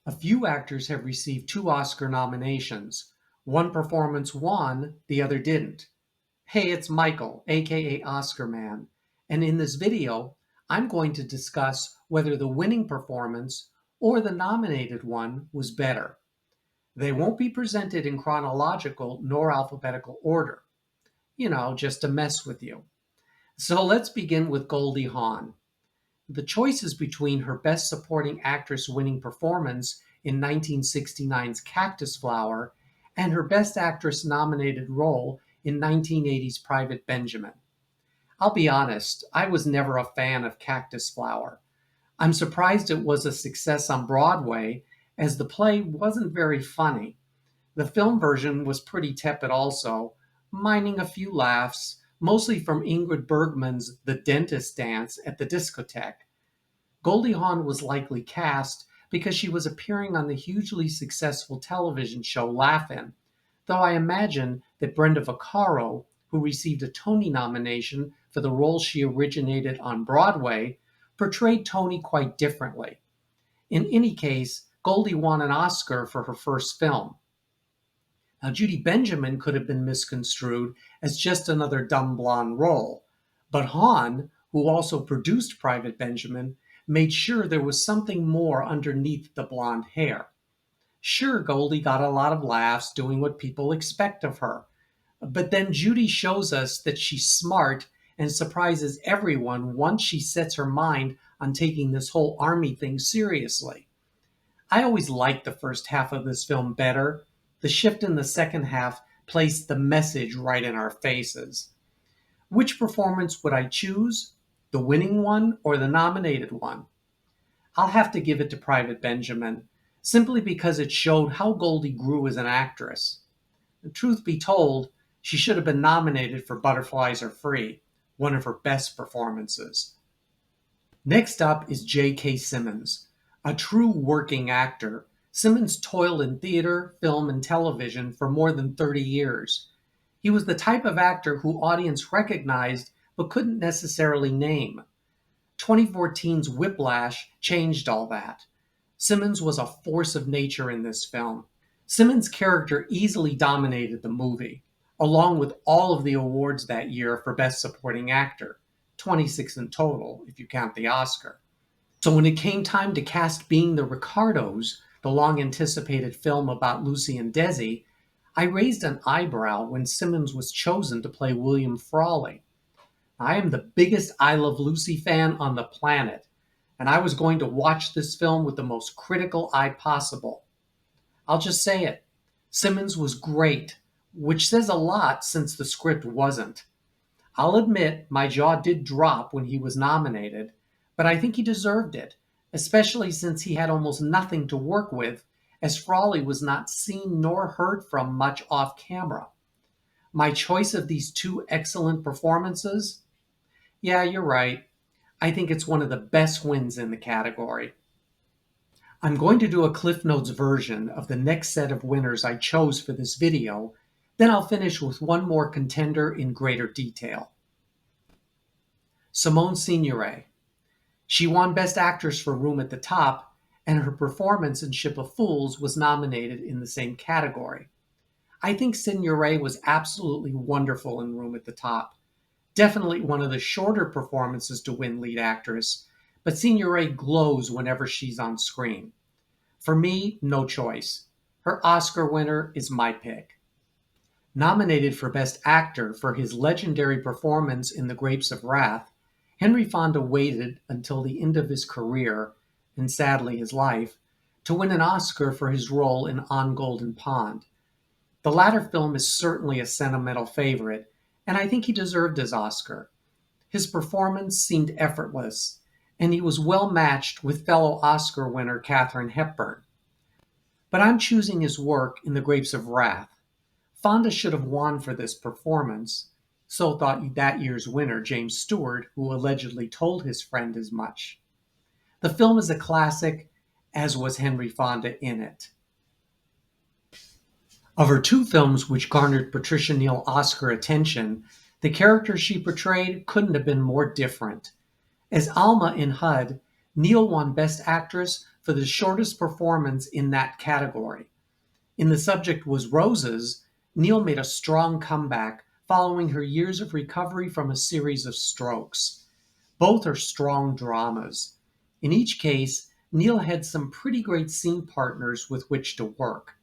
A few actors have received two Oscar nominations. One performance won, the other didn't. Hey, it's Michael, aka Oscar Man, and in this video, I'm going to discuss whether the winning performance or the nominated one was better. They won't be presented in chronological nor alphabetical order. Just to mess with you. So let's begin with Goldie Hawn. The choices between her Best Supporting Actress winning performance in 1969's Cactus Flower and her Best Actress nominated role in 1980's Private Benjamin. I'll be honest, I was never a fan of Cactus Flower. I'm surprised it was a success on Broadway, as the play wasn't very funny. The film version was pretty tepid also, mining a few laughs, mostly from Ingrid Bergman's The Dentist Dance at the discotheque. Goldie Hawn was likely cast because she was appearing on the hugely successful television show Laugh-In, though I imagine that Brenda Vaccaro, who received a Tony nomination for the role she originated on Broadway, portrayed Tony quite differently. In any case, Goldie won an Oscar for her first film. Now, Judy Benjamin could have been misconstrued as just another dumb blonde role, but Hawn, who also produced Private Benjamin, made sure there was something more underneath the blonde hair. Sure, Goldie got a lot of laughs doing what people expect of her, but then Judy shows us that she's smart and surprises everyone once she sets her mind on taking this whole army thing seriously. I always liked the first half of this film better. The shift in the second half placed the message right in our faces. Which performance would I choose? The winning one or the nominated one? I'll have to give it to Private Benjamin, simply because it showed how Goldie grew as an actress. The truth be told, she should have been nominated for Butterflies Are Free, one of her best performances. Next up is J.K. Simmons. A true working actor, Simmons toiled in theater, film, and television for more than 30 years. He was the type of actor who audience recognized but couldn't necessarily name. 2014's Whiplash changed all that. Simmons was a force of nature in this film. Simmons' character easily dominated the movie, along with all of the awards that year for Best Supporting Actor, 26 in total if you count the Oscar. So when it came time to cast Being the Ricardos, the long-anticipated film about Lucy and Desi, I raised an eyebrow when Simmons was chosen to play William Frawley. I am the biggest I Love Lucy fan on the planet, and I was going to watch this film with the most critical eye possible. I'll just say it. Simmons was great, which says a lot since the script wasn't. I'll admit my jaw did drop when he was nominated, but I think he deserved it, especially since he had almost nothing to work with, as Frawley was not seen nor heard from much off camera. My choice of these two excellent performances? Yeah, you're right. I think it's one of the best wins in the category. I'm going to do a Cliff Notes version of the next set of winners I chose for this video, then I'll finish with one more contender in greater detail. Simone Signoret. She won Best Actress for Room at the Top, and her performance in Ship of Fools was nominated in the same category. I think Signoret was absolutely wonderful in Room at the Top. Definitely one of the shorter performances to win lead actress, but Signoret glows whenever she's on screen. For me, no choice. Her Oscar winner is my pick. Nominated for Best Actor for his legendary performance in The Grapes of Wrath, Henry Fonda waited until the end of his career, and sadly his life, to win an Oscar for his role in On Golden Pond. The latter film is certainly a sentimental favorite, and I think he deserved his Oscar. His performance seemed effortless, and he was well matched with fellow Oscar winner Katharine Hepburn. But I'm choosing his work in The Grapes of Wrath. Fonda should have won for this performance, so thought that year's winner, James Stewart, who allegedly told his friend as much. The film is a classic, as was Henry Fonda in it. Of her two films which garnered Patricia Neal Oscar attention, the character she portrayed couldn't have been more different. As Alma in HUD, Neal won Best Actress for the shortest performance in that category. In The Subject Was Roses, Neil made a strong comeback following her years of recovery from a series of strokes. Both are strong dramas. In each case, Neil had some pretty great scene partners with which to work.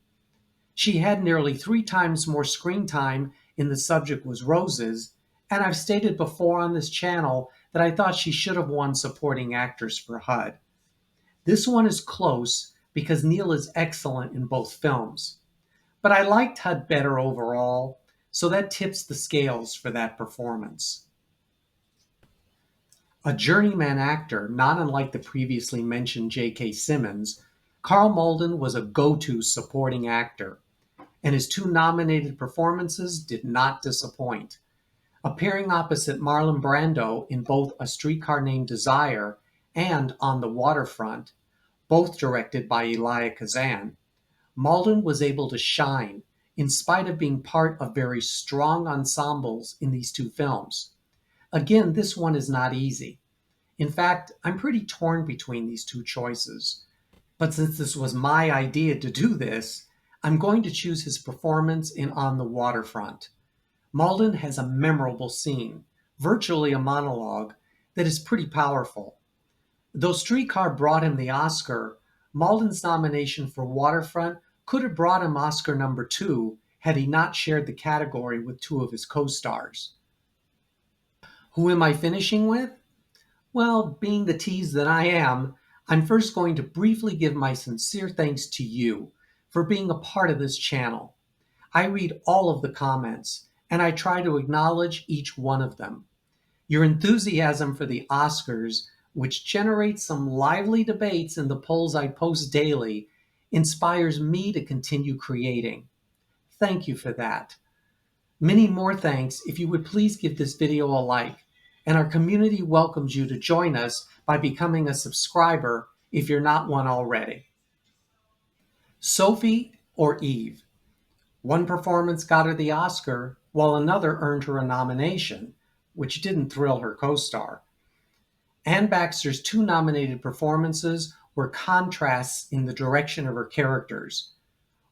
She had nearly 3 times more screen time in The Subject Was Roses, and I've stated before on this channel that I thought she should have won Supporting Actress for HUD. This one is close because Neil is excellent in both films. But I liked HUD better overall, so that tips the scales for that performance. A journeyman actor, not unlike the previously mentioned J.K. Simmons, Karl Malden was a go-to supporting actor, and his 2 nominated performances did not disappoint. Appearing opposite Marlon Brando in both A Streetcar Named Desire and On the Waterfront, both directed by Elia Kazan, Malden was able to shine in spite of being part of very strong ensembles in these 2 films. Again, this one is not easy. In fact, I'm pretty torn between these 2 choices. But since this was my idea to do this, I'm going to choose his performance in On the Waterfront. Malden has a memorable scene, virtually a monologue, that is pretty powerful. Though Streetcar brought him the Oscar, Malden's nomination for Waterfront could have brought him Oscar number 2 had he not shared the category with 2 of his co-stars. Who am I finishing with? Well, being the tease that I am, I'm first going to briefly give my sincere thanks to you for being a part of this channel. I read all of the comments, and I try to acknowledge each one of them. Your enthusiasm for the Oscars, which generates some lively debates in the polls I post daily, inspires me to continue creating. Thank you for that. Many more thanks if you would please give this video a like, and our community welcomes you to join us by becoming a subscriber if you're not one already. Sophie or Eve? One performance got her the Oscar, while another earned her a nomination, which didn't thrill her co-star. Anne Baxter's 2 nominated performances were contrasts in the direction of her characters.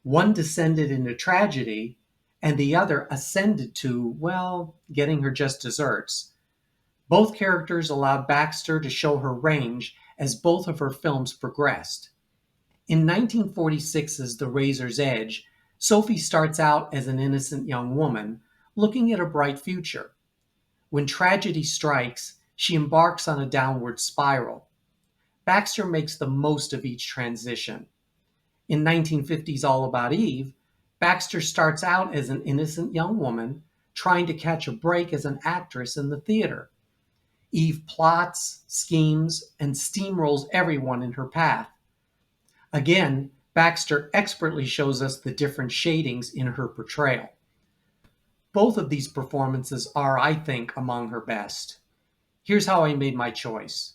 One descended into tragedy, and the other ascended to, well, getting her just desserts. Both characters allowed Baxter to show her range as both of her films progressed. In 1946's The Razor's Edge, Sophie starts out as an innocent young woman, looking at a bright future. When tragedy strikes, she embarks on a downward spiral. Baxter makes the most of each transition. In 1950's All About Eve, Baxter starts out as an innocent young woman trying to catch a break as an actress in the theater. Eve plots, schemes, and steamrolls everyone in her path. Again, Baxter expertly shows us the different shadings in her portrayal. Both of these performances are, I think, among her best. Here's how I made my choice.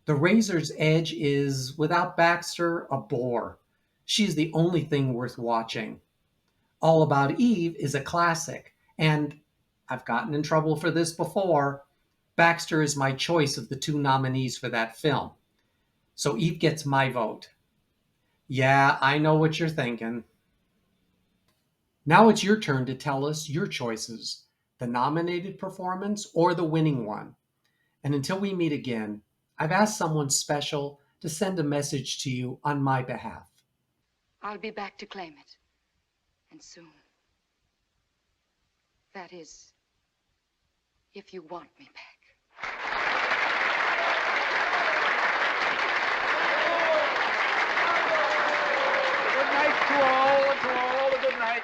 The Razor's Edge is, without Baxter, a bore. She's the only thing worth watching. All About Eve is a classic, and I've gotten in trouble for this before. Baxter is my choice of the 2 nominees for that film. So Eve gets my vote. Yeah, I know what you're thinking. Now it's your turn to tell us your choices, the nominated performance or the winning one. And until we meet again, I've asked someone special to send a message to you on my behalf. I'll be back to claim it. And soon. That is, if you want me back. Good night to all, a good night.